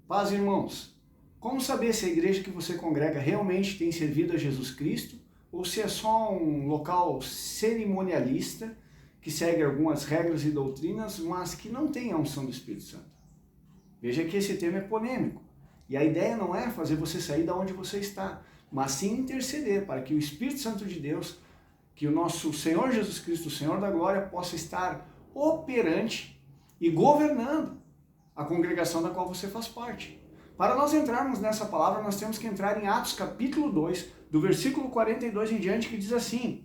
Paz, irmãos. Como saber se a igreja que você congrega realmente tem servido a Jesus Cristo ou se é só um local cerimonialista que segue algumas regras e doutrinas, mas que não tem a unção do Espírito Santo? Veja que esse tema é polêmico. E a ideia não é fazer você sair da onde você está, mas sim interceder para que o Espírito Santo de Deus, que o nosso Senhor Jesus Cristo, o Senhor da Glória, possa estar operante e governando a congregação da qual você faz parte. Para nós entrarmos nessa palavra, nós temos que entrar em Atos capítulo 2, do versículo 42 em diante, que diz assim: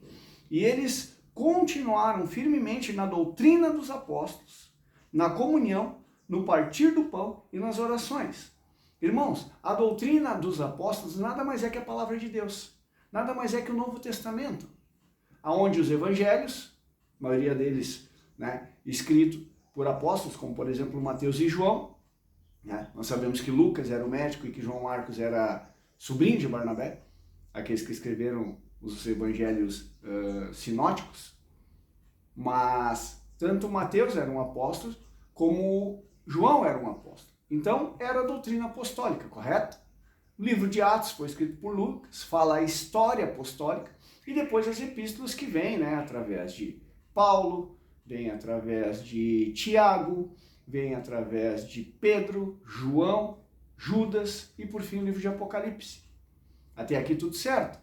E eles continuaram firmemente na doutrina dos apóstolos, na comunhão, no partir do pão e nas orações. Irmãos, a doutrina dos apóstolos nada mais é que a palavra de Deus. Nada mais é que o Novo Testamento, aonde os evangelhos, a maioria deles, escrito por apóstolos, como por exemplo Mateus e João, nós sabemos que Lucas era o médico e que João Marcos era sobrinho de Barnabé, aqueles que escreveram os evangelhos sinóticos, mas tanto Mateus era um apóstolo como João era um apóstolo. Então era a doutrina apostólica, correto? O livro de Atos foi escrito por Lucas, fala a história apostólica, e depois as epístolas que vêm através de Paulo, vem através de Tiago, vem através de Pedro, João, Judas e por fim o livro de Apocalipse. Até aqui tudo certo.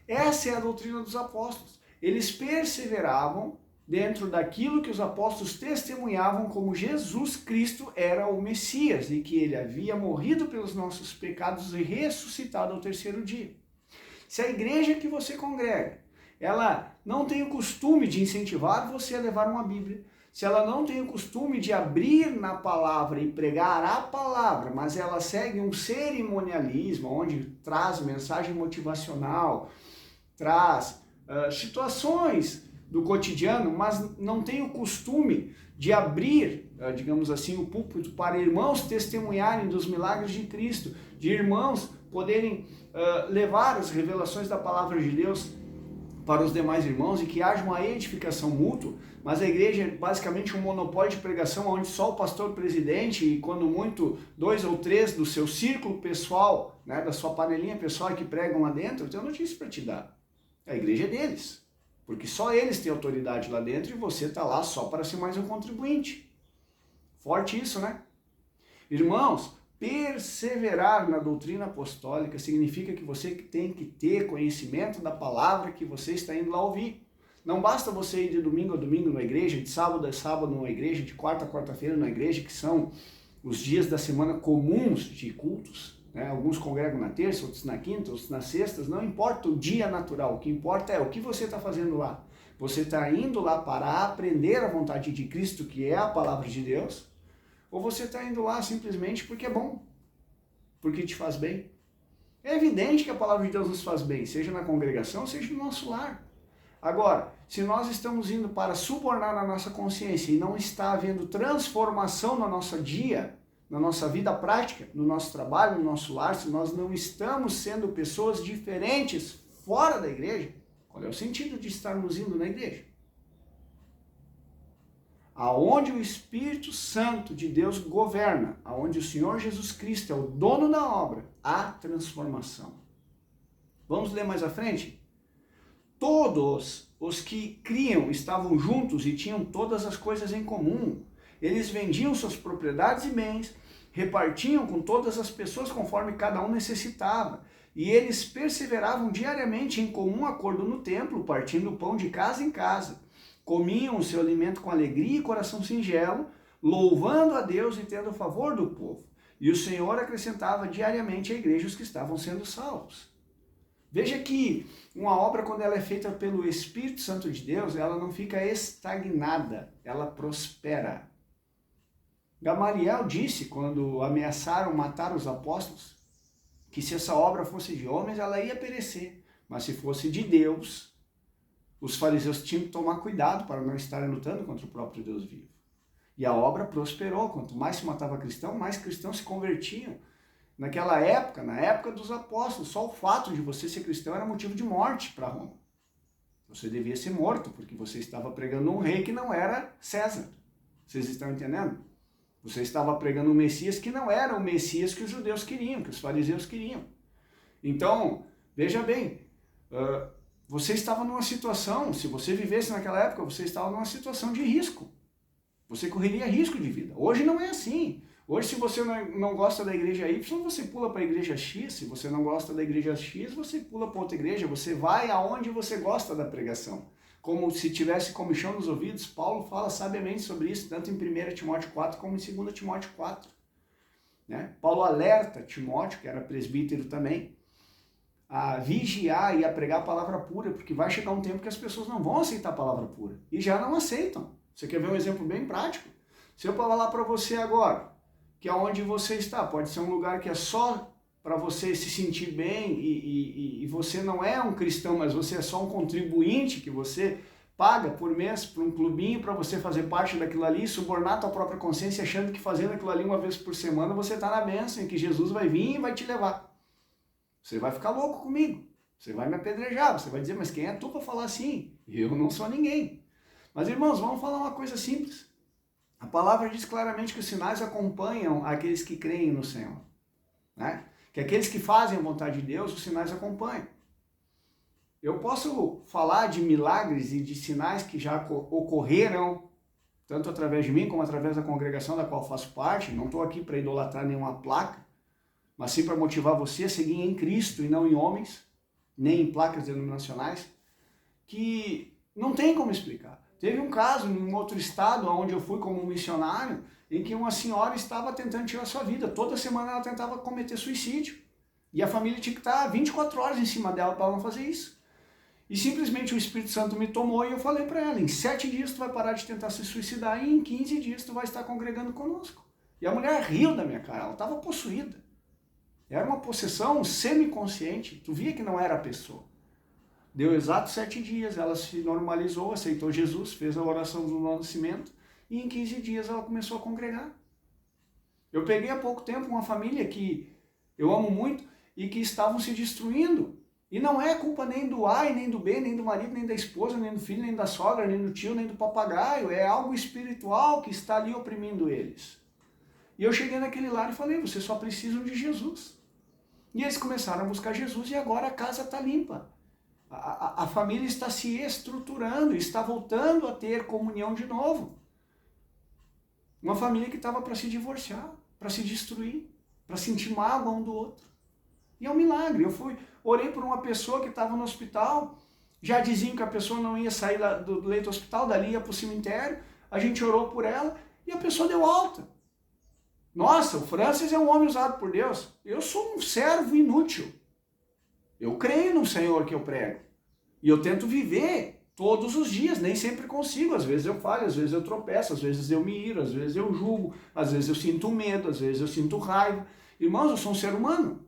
Essa é a doutrina dos apóstolos. Eles perseveravam dentro daquilo que os apóstolos testemunhavam como Jesus Cristo era o Messias e que ele havia morrido pelos nossos pecados e ressuscitado ao terceiro dia. Se a igreja que você congrega, ela não tem o costume de incentivar você a levar uma Bíblia, se ela não tem o costume de abrir na palavra e pregar a palavra, mas ela segue um cerimonialismo, onde traz mensagem motivacional, traz situações do cotidiano, mas não tem o costume de abrir, digamos assim, o púlpito para irmãos testemunharem dos milagres de Cristo, de irmãos poderem levar as revelações da palavra de Deus para os demais irmãos e que haja uma edificação mútua, mas a igreja é basicamente um monopólio de pregação onde só o pastor presidente e quando muito 2 ou 3 do seu círculo pessoal, da sua panelinha pessoal que pregam lá dentro. Eu tenho notícia para te dar. A igreja é deles, porque só eles têm autoridade lá dentro e você está lá só para ser mais um contribuinte. Forte isso, né? Irmãos, perseverar na doutrina apostólica significa que você tem que ter conhecimento da palavra que você está indo lá ouvir. Não basta você ir de domingo a domingo na igreja, de sábado a sábado na igreja, de quarta a quarta-feira na igreja, que são os dias da semana comuns de cultos. Alguns congregam na terça, outros na quinta, outros nas sextas. Não importa o dia natural, o que importa é o que você está fazendo lá. Você está indo lá para aprender a vontade de Cristo, que é a palavra de Deus, ou você está indo lá simplesmente porque é bom, porque te faz bem. É evidente que a palavra de Deus nos faz bem, seja na congregação, seja no nosso lar. Agora, se nós estamos indo para subornar a nossa consciência e não está havendo transformação no nosso dia, na nossa vida prática, no nosso trabalho, no nosso lar, se nós não estamos sendo pessoas diferentes fora da igreja, qual é o sentido de estarmos indo na igreja? Aonde o Espírito Santo de Deus governa, aonde o Senhor Jesus Cristo é o dono da obra, há transformação. Vamos ler mais à frente? Todos os que criam estavam juntos e tinham todas as coisas em comum. Eles vendiam suas propriedades e bens, repartiam com todas as pessoas conforme cada um necessitava. E eles perseveravam diariamente em comum acordo no templo, partindo o pão de casa em casa. Comiam o seu alimento com alegria e coração singelo, louvando a Deus e tendo o favor do povo. E o Senhor acrescentava diariamente à igreja os que estavam sendo salvos. Veja que uma obra, quando ela é feita pelo Espírito Santo de Deus, ela não fica estagnada, ela prospera. Gamaliel disse, quando ameaçaram matar os apóstolos, que se essa obra fosse de homens, ela ia perecer. Mas se fosse de Deus, os fariseus tinham que tomar cuidado para não estarem lutando contra o próprio Deus vivo. E a obra prosperou. Quanto mais se matava cristão, mais cristãos se convertiam. Naquela época, na época dos apóstolos, só o fato de você ser cristão era motivo de morte para Roma. Você devia ser morto, porque você estava pregando um rei que não era César. Vocês estão entendendo? Você estava pregando um Messias que não era o Messias que os judeus queriam, que os fariseus queriam. Então, veja bem, você estava numa situação, se você vivesse naquela época, você estava numa situação de risco. Você correria risco de vida. Hoje não é assim. Hoje, se você não gosta da igreja Y, você pula para a igreja X. Se você não gosta da igreja X, você pula para outra igreja. Você vai aonde você gosta da pregação. Como se tivesse comichão nos ouvidos, Paulo fala sabiamente sobre isso, tanto em 1 Timóteo 4 como em 2 Timóteo 4. Né? Paulo alerta Timóteo, que era presbítero também, a vigiar e a pregar a palavra pura, porque vai chegar um tempo que as pessoas não vão aceitar a palavra pura. E já não aceitam. Você quer ver um exemplo bem prático? Se eu falar para você agora, que aonde você está, pode ser um lugar que é só para você se sentir bem e você não é um cristão, mas você é só um contribuinte que você paga por mês para um clubinho para você fazer parte daquilo ali, subornar a tua própria consciência achando que fazendo aquilo ali uma vez por semana você está na bênção e que Jesus vai vir e vai te levar. Você vai ficar louco comigo, você vai me apedrejar, você vai dizer, mas quem é tu para falar assim? Eu não sou ninguém. Mas irmãos, vamos falar uma coisa simples. A palavra diz claramente que os sinais acompanham aqueles que creem no Senhor. Né? Que aqueles que fazem a vontade de Deus, os sinais acompanham. Eu posso falar de milagres e de sinais que já ocorreram, tanto através de mim como através da congregação da qual faço parte. Não estou aqui para idolatrar nenhuma placa, mas sim para motivar você a seguir em Cristo e não em homens, nem em placas denominacionais, que não tem como explicar. Teve um caso em um outro estado, onde eu fui como missionário, em que uma senhora estava tentando tirar sua vida. Toda semana ela tentava cometer suicídio. E a família tinha que estar 24 horas em cima dela para ela não fazer isso. E simplesmente o Espírito Santo me tomou e eu falei para ela, em 7 dias tu vai parar de tentar se suicidar e em 15 dias tu vai estar congregando conosco. E a mulher riu da minha cara, ela estava possuída. Era uma possessão semiconsciente, tu via que não era a pessoa. Deu exatos 7 dias, ela se normalizou, aceitou Jesus, fez a oração do nascimento e em 15 dias ela começou a congregar. Eu peguei há pouco tempo uma família que eu amo muito e que estavam se destruindo. E não é culpa nem do A, nem do B, nem do marido, nem da esposa, nem do filho, nem da sogra, nem do tio, nem do papagaio. É algo espiritual que está ali oprimindo eles. E eu cheguei naquele lar e falei, vocês só precisam de Jesus. E eles começaram a buscar Jesus e agora a casa está limpa. A família está se estruturando, está voltando a ter comunhão de novo. Uma família que estava para se divorciar, para se destruir, para sentir mágoa um do outro. E é um milagre. Orei por uma pessoa que estava no hospital, já diziam que a pessoa não ia sair do leito do hospital, dali ia para o cemitério, a gente orou por ela e a pessoa deu alta. Nossa, o Francis é um homem usado por Deus. Eu sou um servo inútil. Eu creio no Senhor que eu prego. E eu tento viver todos os dias, nem sempre consigo. Às vezes eu falho, às vezes eu tropeço, às vezes eu me iro, às vezes eu julgo, às vezes eu sinto medo, às vezes eu sinto raiva. Irmãos, eu sou um ser humano.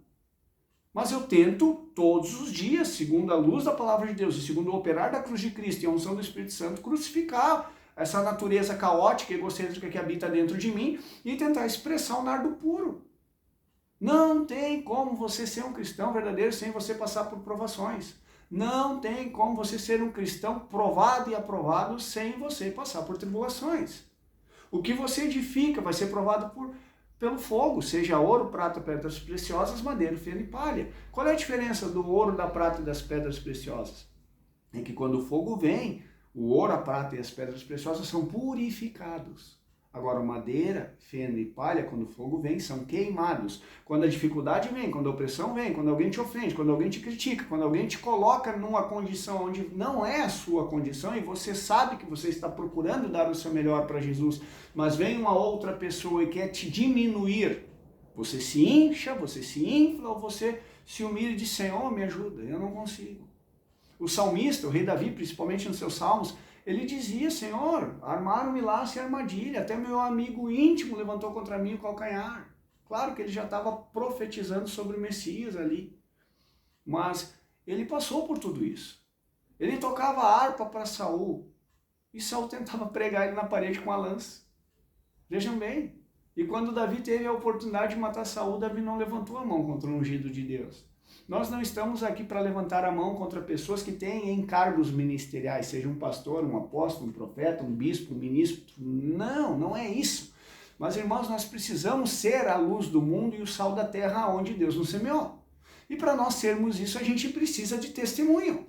Mas eu tento todos os dias, segundo a luz da palavra de Deus e segundo o operar da cruz de Cristo e a unção do Espírito Santo, crucificar essa natureza caótica e egocêntrica que habita dentro de mim e tentar expressar o nardo puro. Não tem como você ser um cristão verdadeiro sem você passar por provações. Não tem como você ser um cristão provado e aprovado sem você passar por tribulações. O que você edifica vai ser provado pelo fogo, seja ouro, prata, pedras preciosas, madeira, feno e palha. Qual é a diferença do ouro, da prata e das pedras preciosas? É que quando o fogo vem, o ouro, a prata e as pedras preciosas são purificados. Agora, madeira, feno e palha, quando o fogo vem, são queimados. Quando a dificuldade vem, quando a opressão vem, quando alguém te ofende, quando alguém te critica, quando alguém te coloca numa condição onde não é a sua condição e você sabe que você está procurando dar o seu melhor para Jesus, mas vem uma outra pessoa e quer te diminuir, você se incha, você se infla ou você se humilha e diz, Senhor, me ajuda, eu não consigo. O salmista, o rei Davi, principalmente nos seus salmos, ele dizia, Senhor, armaram-me laço e armadilha, até meu amigo íntimo levantou contra mim o calcanhar. Claro que ele já estava profetizando sobre o Messias ali, mas ele passou por tudo isso. Ele tocava harpa para Saul, e Saul tentava pregar ele na parede com a lança. Vejam bem, e quando Davi teve a oportunidade de matar Saul, Davi não levantou a mão contra o ungido de Deus. Nós não estamos aqui para levantar a mão contra pessoas que têm encargos ministeriais, seja um pastor, um apóstolo, um profeta, um bispo, um ministro. Não, não é isso. Mas, irmãos, nós precisamos ser a luz do mundo e o sal da terra onde Deus nos semeou. E para nós sermos isso, a gente precisa de testemunho.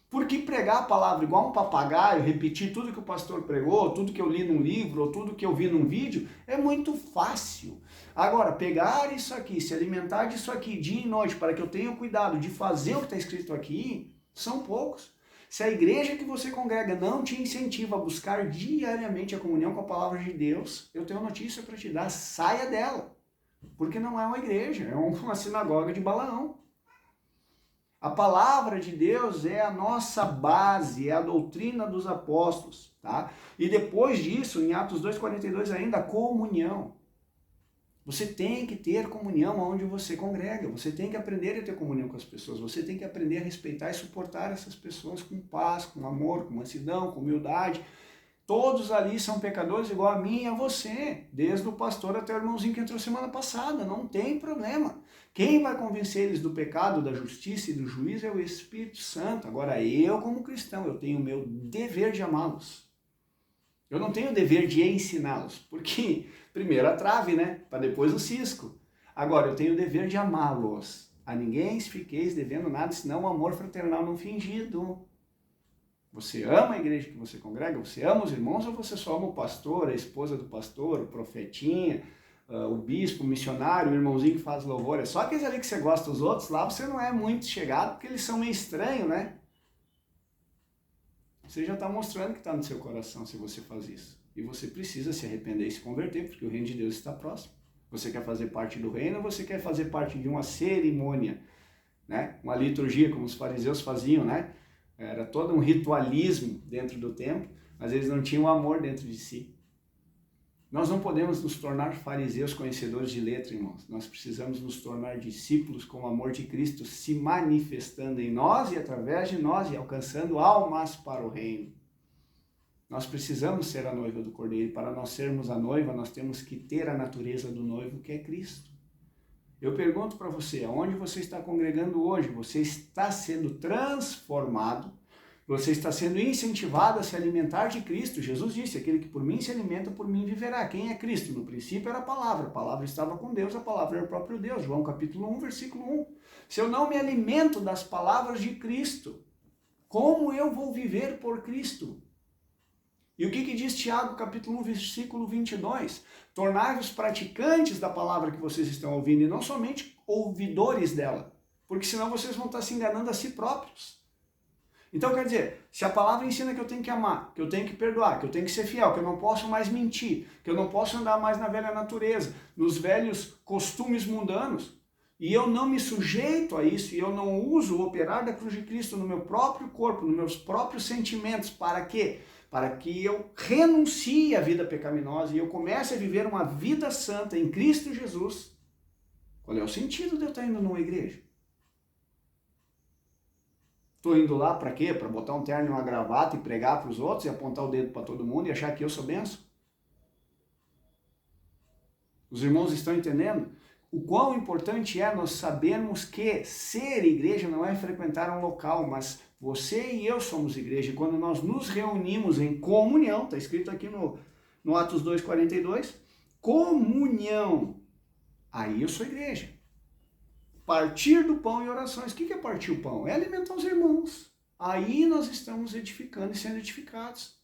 Porque pregar a palavra igual um papagaio, repetir tudo que o pastor pregou, tudo que eu li num livro, ou tudo que eu vi num vídeo, é muito fácil. Agora, pegar isso aqui, se alimentar disso aqui dia e noite, para que eu tenha cuidado de fazer o que está escrito aqui, são poucos. Se a igreja que você congrega não te incentiva a buscar diariamente a comunhão com a palavra de Deus, eu tenho uma notícia para te dar, saia dela. Porque não é uma igreja, é uma sinagoga de Balaão. A palavra de Deus é a nossa base, é a doutrina dos apóstolos, tá? E depois disso, em Atos 2,42 ainda, a comunhão. Você tem que ter comunhão onde você congrega, você tem que aprender a ter comunhão com as pessoas, você tem que aprender a respeitar e suportar essas pessoas com paz, com amor, com mansidão, com humildade. Todos ali são pecadores igual a mim e a você, desde o pastor até o irmãozinho que entrou semana passada, não tem problema. Quem vai convencer eles do pecado, da justiça e do juízo é o Espírito Santo. Agora eu, como cristão, eu tenho o meu dever de amá-los. Eu não tenho o dever de ensiná-los, porque primeiro a trave, né? Para depois o cisco. Agora eu tenho o dever de amá-los. A ninguém fiqueis devendo nada, senão o amor fraternal não fingido. Você ama a igreja que você congrega? Você ama os irmãos ou você só ama o pastor, a esposa do pastor, o profetinha, o bispo, o missionário, o irmãozinho que faz louvor? É só aqueles ali que você gosta dos outros, lá você não é muito chegado porque eles são meio estranhos, né? Você já está mostrando que está no seu coração se você faz isso. E você precisa se arrepender e se converter, porque o reino de Deus está próximo. Você quer fazer parte do reino ou você quer fazer parte de uma cerimônia, né? Uma liturgia, como os fariseus faziam, né? Era todo um ritualismo dentro do templo, mas eles não tinham amor dentro de si. Nós não podemos nos tornar fariseus conhecedores de letra, irmãos. Nós precisamos nos tornar discípulos com o amor de Cristo se manifestando em nós e através de nós e alcançando almas para o reino. Nós precisamos ser a noiva do Cordeiro. E para nós sermos a noiva, nós temos que ter a natureza do noivo, que é Cristo. Eu pergunto para você, aonde você está congregando hoje? Você está sendo transformado? Você está sendo incentivado a se alimentar de Cristo? Jesus disse, aquele que por mim se alimenta, por mim viverá. Quem é Cristo? No princípio era a palavra estava com Deus, a palavra era o próprio Deus. João capítulo 1, versículo 1. Se eu não me alimento das palavras de Cristo, como eu vou viver por Cristo? E o que diz Tiago, capítulo 1, versículo 22? Tornai-vos praticantes da palavra que vocês estão ouvindo e não somente ouvidores dela, porque senão vocês vão estar se enganando a si próprios. Então, quer dizer, se a palavra ensina que eu tenho que amar, que eu tenho que perdoar, que eu tenho que ser fiel, que eu não posso mais mentir, que eu não posso andar mais na velha natureza, nos velhos costumes mundanos, e eu não me sujeito a isso, e eu não uso o operar da cruz de Cristo no meu próprio corpo, nos meus próprios sentimentos, para quê? Para que eu renuncie à vida pecaminosa e eu comece a viver uma vida santa em Cristo Jesus. Qual é o sentido de eu estar indo numa igreja? Estou indo lá para quê? Para botar um terno e uma gravata e pregar para os outros e apontar o dedo para todo mundo e achar que eu sou benção? Os irmãos estão entendendo? O quão importante é nós sabermos que ser igreja não é frequentar um local, mas você e eu somos igreja. Quando nós nos reunimos em comunhão, está escrito aqui no Atos 2,42, comunhão, aí eu sou igreja. Partir do pão e orações. O que é partir o pão? É alimentar os irmãos. Aí nós estamos edificando e sendo edificados.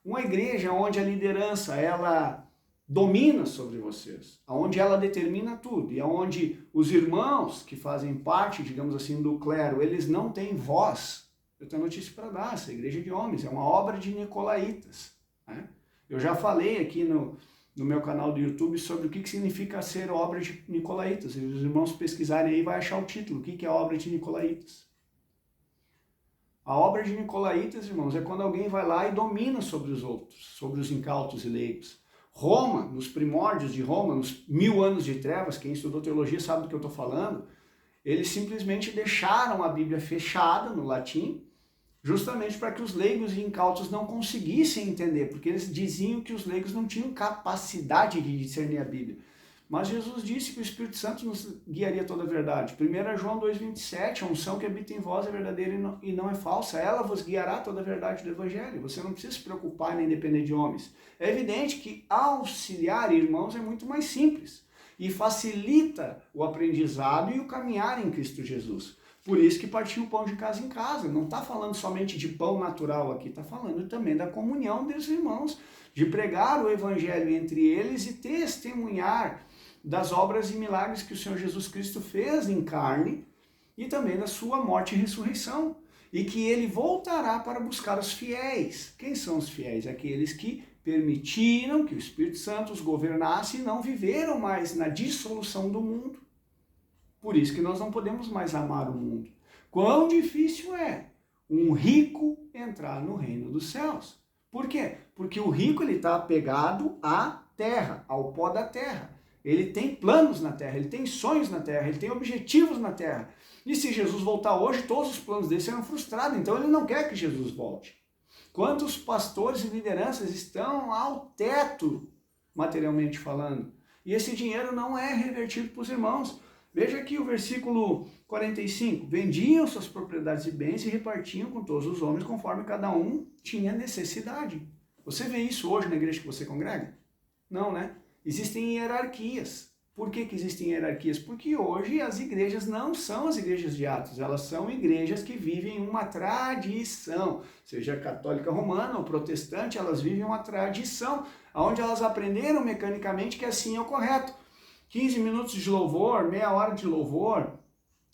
Uma igreja onde a liderança, ela domina sobre vocês, onde ela determina tudo, e onde os irmãos que fazem parte, digamos assim, do clero, eles não têm voz. Eu tenho notícia para dar, essa igreja de homens é uma obra de nicolaítas. Eu já falei aqui no meu canal do YouTube sobre o que significa ser obra de nicolaítas. Se os irmãos pesquisarem aí, vai achar o título, o que é a obra de nicolaítas. A obra de nicolaítas, irmãos, é quando alguém vai lá e domina sobre os outros, sobre os incautos e leigos. Roma, nos primórdios de Roma, nos 1000 anos de trevas, quem estudou teologia sabe do que eu estou falando, eles simplesmente deixaram a Bíblia fechada no latim, justamente para que os leigos e incautos não conseguissem entender, porque eles diziam que os leigos não tinham capacidade de discernir a Bíblia. Mas Jesus disse que o Espírito Santo nos guiaria toda a verdade. 1 João 2,27, a unção que habita em vós é verdadeira e não é falsa. Ela vos guiará toda a verdade do Evangelho. Você não precisa se preocupar nem depender de homens. É evidente que auxiliar irmãos é muito mais simples e facilita o aprendizado e o caminhar em Cristo Jesus. Por isso que partiu o pão de casa em casa. Não está falando somente de pão natural aqui, está falando também da comunhão dos irmãos, de pregar o Evangelho entre eles e testemunhar das obras e milagres que o Senhor Jesus Cristo fez em carne e também da sua morte e ressurreição. E que ele voltará para buscar os fiéis. Quem são os fiéis? Aqueles que permitiram que o Espírito Santo os governasse e não viveram mais na dissolução do mundo. Por isso que nós não podemos mais amar o mundo. Quão difícil é um rico entrar no reino dos céus. Por quê? Porque o rico está apegado à terra, ao pó da terra. Ele tem planos na terra, ele tem sonhos na terra, ele tem objetivos na terra. E se Jesus voltar hoje, todos os planos dele serão frustrados. Então ele não quer que Jesus volte. Quantos pastores e lideranças estão ao teto, materialmente falando? E esse dinheiro não é revertido para os irmãos. Veja aqui o versículo 45. Vendiam suas propriedades e bens e repartiam com todos os homens conforme cada um tinha necessidade. Você vê isso hoje na igreja que você congrega? Não, né? Existem hierarquias. Por que existem hierarquias? Porque hoje as igrejas não são as igrejas de Atos, elas são igrejas que vivem uma tradição. Seja católica romana ou protestante, elas vivem uma tradição, onde elas aprenderam mecanicamente que assim é o correto. 15 minutos de louvor, meia hora de louvor,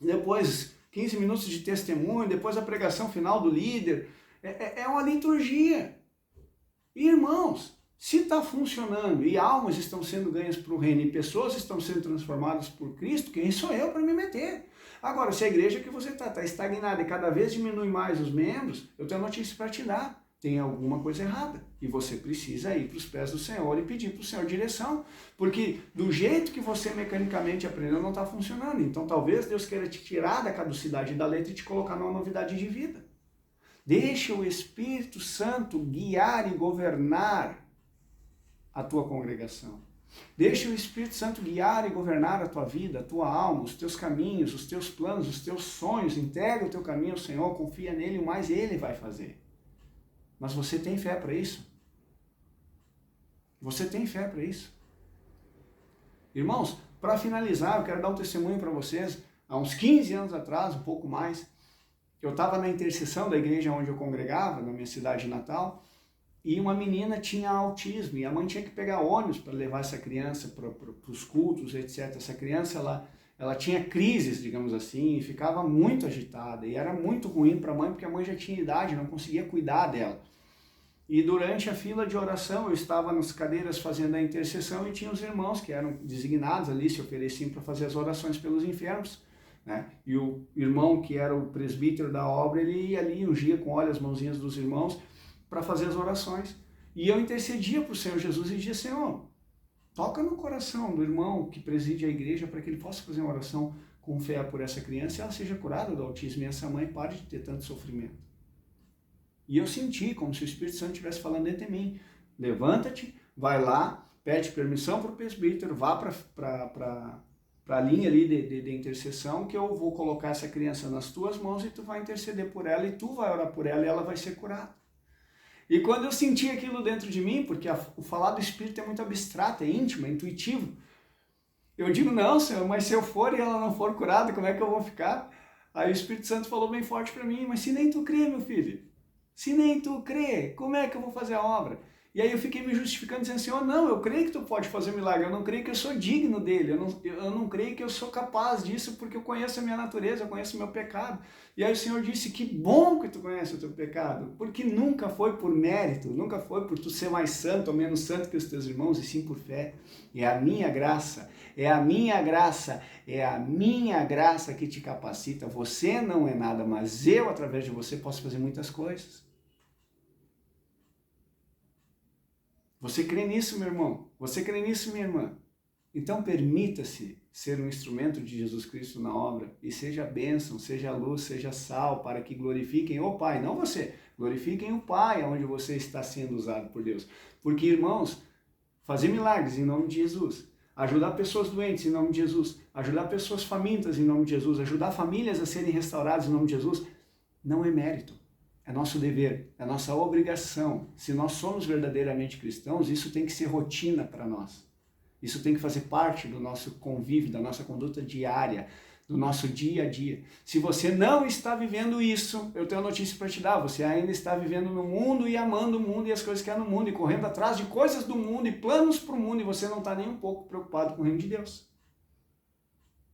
depois 15 minutos de testemunho, depois a pregação final do líder. É uma liturgia. Irmãos, se está funcionando e almas estão sendo ganhas para o reino e pessoas estão sendo transformadas por Cristo, quem sou eu para me meter? Agora, se a igreja que você está estagnada e cada vez diminui mais os membros, eu tenho notícia para te dar. Tem alguma coisa errada. E você precisa ir para os pés do Senhor e pedir para o Senhor direção. Porque do jeito que você mecanicamente aprendeu não está funcionando. Então talvez Deus queira te tirar da caducidade da letra e te colocar numa novidade de vida. Deixa o Espírito Santo guiar e governar a tua congregação. Deixa o Espírito Santo guiar e governar a tua vida, a tua alma, os teus caminhos, os teus planos, os teus sonhos. Entrega o teu caminho ao Senhor, confia nele, o mais ele vai fazer. Mas você tem fé para isso? Você tem fé para isso? Irmãos, para finalizar, eu quero dar um testemunho para vocês. Há uns 15 anos atrás, um pouco mais, eu estava na intercessão da igreja onde eu congregava, na minha cidade natal, e uma menina tinha autismo, e a mãe tinha que pegar ônibus para levar essa criança para os cultos, etc. Essa criança, ela tinha crises, digamos assim, e ficava muito agitada, e era muito ruim para a mãe, porque a mãe já tinha idade, não conseguia cuidar dela. E durante a fila de oração, eu estava nas cadeiras fazendo a intercessão e tinha os irmãos que eram designados ali, se ofereciam para fazer as orações pelos enfermos, né? E o irmão que era o presbítero da obra, ele ia ali, ungia com óleo as mãozinhas dos irmãos para fazer as orações. E eu intercedia para o Senhor Jesus e dizia: Senhor, toca no coração do irmão que preside a igreja para que ele possa fazer uma oração com fé por essa criança e ela seja curada do autismo e essa mãe pare de ter tanto sofrimento. E eu senti como se o Espírito Santo estivesse falando dentro de mim: levanta-te, vai lá, pede permissão para o presbítero, vá para a linha ali de intercessão, que eu vou colocar essa criança nas tuas mãos e tu vai interceder por ela e tu vai orar por ela e ela vai ser curada. E quando eu senti aquilo dentro de mim, porque o falar do Espírito é muito abstrato, é íntimo, é intuitivo, eu digo: não, Senhor, mas se eu for e ela não for curada, como é que eu vou ficar? Aí o Espírito Santo falou bem forte para mim: mas se nem tu crê, meu filho, se nem tu crê, como é que eu vou fazer a obra? E aí eu fiquei me justificando, dizendo: Senhor, não, eu creio que tu pode fazer um milagre, eu não creio que eu sou digno dele, eu não creio que eu sou capaz disso, porque eu conheço a minha natureza, eu conheço o meu pecado. E aí o Senhor disse: que bom que tu conhece o teu pecado, porque nunca foi por mérito, nunca foi por tu ser mais santo ou menos santo que os teus irmãos, e sim por fé. É a minha graça, é a minha graça, é a minha graça que te capacita. Você não é nada, mas eu, através de você, posso fazer muitas coisas. Você crê nisso, meu irmão? Você crê nisso, minha irmã? Então permita-se ser um instrumento de Jesus Cristo na obra e seja bênção, seja luz, seja sal, para que glorifiquem o Pai, não você, glorifiquem o Pai onde você está sendo usado por Deus. Porque, irmãos, fazer milagres em nome de Jesus, ajudar pessoas doentes em nome de Jesus, ajudar pessoas famintas em nome de Jesus, ajudar famílias a serem restauradas em nome de Jesus, não é mérito, é nosso dever, é nossa obrigação. Se nós somos verdadeiramente cristãos, isso tem que ser rotina para nós. Isso tem que fazer parte do nosso convívio, da nossa conduta diária, do nosso dia a dia. Se você não está vivendo isso, eu tenho uma notícia para te dar. Você ainda está vivendo no mundo e amando o mundo e as coisas que há no mundo e correndo atrás de coisas do mundo e planos para o mundo e você não está nem um pouco preocupado com o reino de Deus.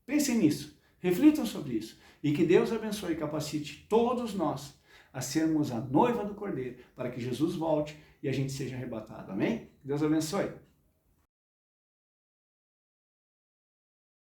Pensem nisso, reflitam sobre isso e que Deus abençoe e capacite todos nós a sermos a noiva do Cordeiro para que Jesus volte e a gente seja arrebatado. Amém? Deus abençoe.